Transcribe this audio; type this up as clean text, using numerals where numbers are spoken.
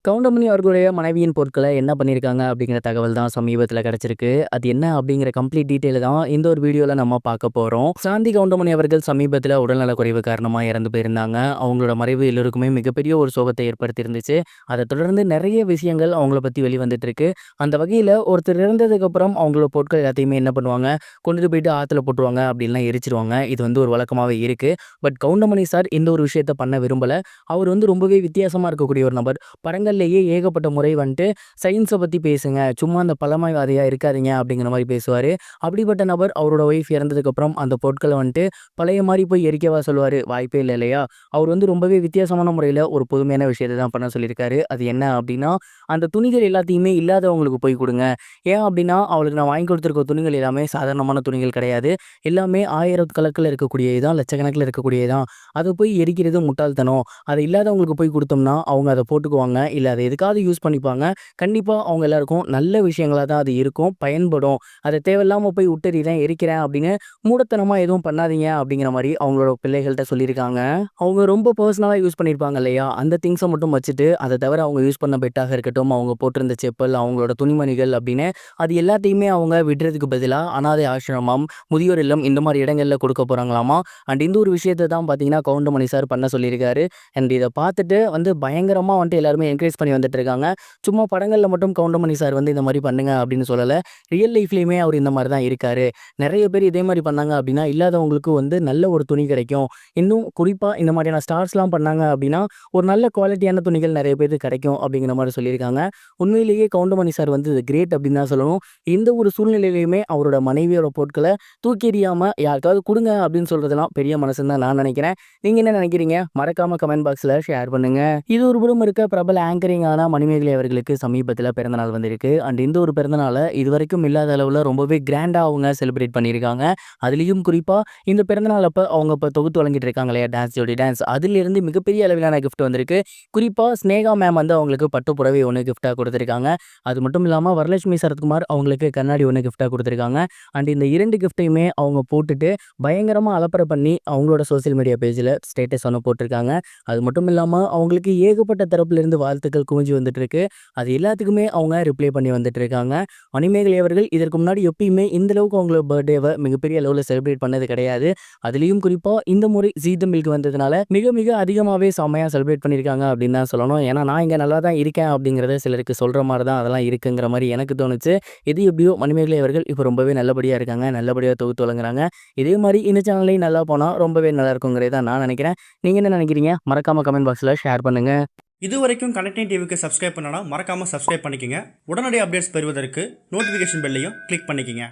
கவுண்டமணி அவர்களுடைய மனைவியின் பொருட்கள என்ன பண்ணியிருக்காங்க அப்படிங்கிற தகவல் தான் சமீபத்தில கிடைச்சிருக்கு. அது என்ன அப்படிங்கிற கம்ப்ளீட் டீட்டெயில் தான் இந்த ஒரு வீடியோல நம்ம பார்க்க போறோம். சாந்தி கவுண்டமணி அவர்கள் சமீபத்தில உடல்நலக்குறைவு காரணமா இறந்து போயிருந்தாங்க. அவங்களோட மறைவு எல்லோருக்குமே மிகப்பெரிய ஒரு சோகத்தை ஏற்படுத்தியிருந்துச்சு. அதைத் தொடர்ந்து நிறைய விஷயங்கள் அவங்கள பத்தி வெளிவந்துட்டு இருக்கு. அந்த வகையில ஒருத்தர் இறந்ததுக்கப்புறம் அவங்களோட பொருட்கள் எல்லாத்தையுமே என்ன பண்ணுவாங்க, கொண்டுட்டு போயிட்டு ஆத்துல போட்டுருவாங்க, அப்படின்லாம் எரிச்சிருவாங்க. இது வந்து ஒரு வழக்கமாவே இருக்கு. பட் கவுண்டமணி சார் இந்த ஒரு விஷயத்த பண்ண விரும்பல. அவர் வந்து ரொம்பவே வித்தியாசமா இருக்கக்கூடிய ஒரு நபர். படங்கள்லேயே ஏகப்பட்ட முறை வந்துட்டு சயின்ஸை பற்றி பேசுங்க, சும்மா அந்த பழமைவாதியா இருக்காதீங்க அப்படிங்கிற மாதிரி பேசுவார். அப்படிப்பட்ட நபர் அவரோட ஒய்ஃப் இறந்ததுக்கப்புறம் அந்த பொருட்களை வந்துட்டு பழைய மாதிரி போய் எரிக்கவா சொல்லுவார்? வாய்ப்பே இல்லை இல்லையா? அவர் வந்து ரொம்பவே வித்தியாசமான முறையில் ஒரு புதுமையான விஷயத்தை தான் பண்ண சொல்லியிருக்காரு. அது என்ன அப்படின்னா, அந்த துணிகள் எல்லாத்தையுமே இல்லாதவங்களுக்கு போய் கொடுங்க. ஏன் அப்படின்னா, அவளுக்கு நான் வாங்கி கொடுத்துருக்க துணிகள் எல்லாமே சாதாரணமான துணிகள் கிடையாது. எல்லாமே ஆயிரக்கணக்கில் இருக்கக்கூடியது தான், லட்சக்கணக்கில் இருக்கக்கூடியது தான். அதை போய் எரிக்கிறது முட்டாள்தனம். அதை இல்லாதவங்களுக்கு போய் கொடுத்தோம்னா அவங்க அதை போட்டுக்குவாங்க, இல்லை அதை எதுக்காவது யூஸ் பண்ணிப்பாங்க. கண்டிப்பாக அவங்க எல்லாருக்கும் நல்ல விஷயங்களாக தான் அது இருக்கும், பயன்படும். அதை தேவையில்லாமல் போய் விட்டுறேன், எரிக்கிறேன் அப்படின்னு மூடத்தனமாக எதுவும் பண்ணாதீங்க அப்படிங்கிற மாதிரி அவங்களோட பிள்ளைகள்கிட்ட சொல்லியிருக்காங்க. அவங்க ரொம்ப பர்சனலாக யூஸ் பண்ணியிருப்பாங்க இல்லையா, அந்த திங்ஸை மட்டும் வச்சுட்டு அதை தவிர அவங்க யூஸ் பண்ண பெட்டாக இருக்கட்டும், அவங்க போட்டிருந்த செப்பல், அவங்களோட துணிமணிகள் அப்படின்னு அது எல்லாத்தையுமே அவங்க விடுறதுக்கு பதிலாக அனாதை ஆசிரமம், முதியோர் இல்லம் இந்த மாதிரி இடங்களில் கொடுக்க போகிறாங்களாமா. அண்ட் இந்த ஒரு விஷயத்தை தான் பார்த்தீங்கன்னா கவுண்டமணி சார் பண்ண சொல்லியிருக்காரு. அண்ட் இதை பார்த்துட்டு வந்து பயங்கரமாக வந்துட்டு எல்லாருமே என்கரேஜ் பண்ணி வந்துட்டு இருக்காங்க. சும்மா படங்களில் மட்டும் கவுண்டமணி சார் வந்து இந்த மாதிரி பண்ணுங்க அப்படின்னு சொல்லலை. ரியல் லைஃப்லேயுமே அவர் இந்த மாதிரி தான் இருக்காரு. நிறைய பேர் இதே மாதிரி பண்ணாங்க அப்படின்னா இல்லாதவங்களுக்கு வந்து நல்ல ஒரு துணி கிடைக்கும். இன்னும் குறிப்பாக இந்த மாதிரியான ஸ்டார்ஸ்லாம் பண்ணாங்க அப்படின்னா ஒரு நல்ல குவாலிட்டியான துணிகள் நிறைய பேருக்கு கிடைக்கும் அப்படிங்கிற மாதிரி சொல்லியிருக்காங்க. உண்மையிலேயே கவுண்டமணி சார் வந்து கிரேட் அப்படின்னு தான் சொல்லணும். இந்த ஒரு சூழ்நிலையிலையுமே அவரோட மனைவியோட பொருட்களை தூக்கி எறியாமல் யாருக்காவது கொடுங்க அப்படின்னு சொல்றதெல்லாம் பெரிய மனசுன்னு தான் நான் நினைக்கிறேன். நீங்க என்ன நினைக்கிறீங்க? மறக்காம கமெண்ட் பாக்ஸ்ல ஷேர் பண்ணுங்க. இது ஒரு புறம் இருக்க, பிரபல ஆங்கரிங்கான மணிமேகலை அவர்களுக்கு சமீபத்தில் பிறந்தநாள் வந்திருக்கு. அண்ட் இந்த ஒரு பிறந்தநாளை இதுவரைக்கும் இல்லாத அளவில் ரொம்பவே கிராண்டா அவங்க செலிப்ரேட் பண்ணியிருக்காங்க. அதுலேயும் குறிப்பாக இந்த பிறந்தநாள் அப்போ அவங்க இப்போ தொகுத்து வழங்கிட்டு இருக்காங்க இல்லையா, டான்ஸ் ஜோடி டான்ஸ், அதிலிருந்து மிகப்பெரிய அளவிலான கிஃப்ட் வந்திருக்கு. குறிப்பாக ஸ்னேகா மேம் வந்து அவங்களுக்கு பட்டு புடவை ஒன்று கிஃப்டாக கொடுத்துருக்காங்க. அது மட்டும் இல்லாமல் வரலட்சுமி சரத்குமார் அவங்களுக்கு கண்ணாடி ஒன்று கிஃப்டாக கொடுத்துருக்காங்க. அண்ட் இந்த 2 கிஃப்ட்டையுமே அவங்க போட்டுட்டு பயங்கரமாக அலப்பறை பண்ணி அவங்களோட சோசியல் மீடியா பேஜில் ஸ்டேட்டஸ் ஒன்று போட்டிருக்காங்க. அது மட்டும் இல்லாமல் அவங்களுக்கு ஏகப்பட்ட தரப்புலேருந்து வாழ்த்துக்கள் குவிஞ்சு வந்துட்டு இருக்கு. அது எல்லாத்துக்குமே அவங்க ரிப்ளை பண்ணி வந்துட்டு இருக்காங்க. மணிமேகலை அவர்கள் இதற்கு முன்னாடி எப்பயுமே இந்த அளவுக்கு அவங்களோட பர்த்டேவை மிகப்பெரிய அளவில் செலிப்ரேட் பண்ணது கிடையாது. அதுலேயும் குறிப்பாக இந்த முறை ஜீ தமிழுக்கு வந்ததுனால மிக மிக அதிகமாகவே செம்மையாக செலிப்ரேட் பண்ணியிருக்காங்க அப்படின்னு தான் சொல்லணும். ஏன்னா நான் இங்கே நல்லா தான் இருக்கேன் அப்படிங்கிறத சிலருக்கு சொல்கிற மாதிரி தான் அதெல்லாம் இருக்குங்கிற மாதிரி எனக்கு தோணுச்சு. இது எப்படியோ மணிமேகலை அவர்கள் இப்போ ரொம்பவே நல்லபடியாக இருக்காங்க, நல்லபடியாக தொகுத்து வழங்குறாங்க. இதே மாதிரி இந்த சேனல்லையும் நல்லா போனால் ரொம்பவே நல்லா இருக்குங்கிறத தான் நான் நினைக்கிறேன். நீங்கள் என்ன நினைக்கிறீங்க? மறக்காமல் கமெண்ட் பாக்ஸில் ஷேர் பண்ணுங்கள். இது வரைக்கும் கனெக்டிங் டிவிக்கு சப்ஸ்கிரைப் பண்ணனா மறக்காமல் சப்ஸ்கிரைப் பண்ணிக்கங்க. உடனடி அப்டேட்ஸ் பெறுவதற்கு நோட்டிஃபிகேஷன் பெல்லையும் கிளிக் பண்ணிக்கங்க.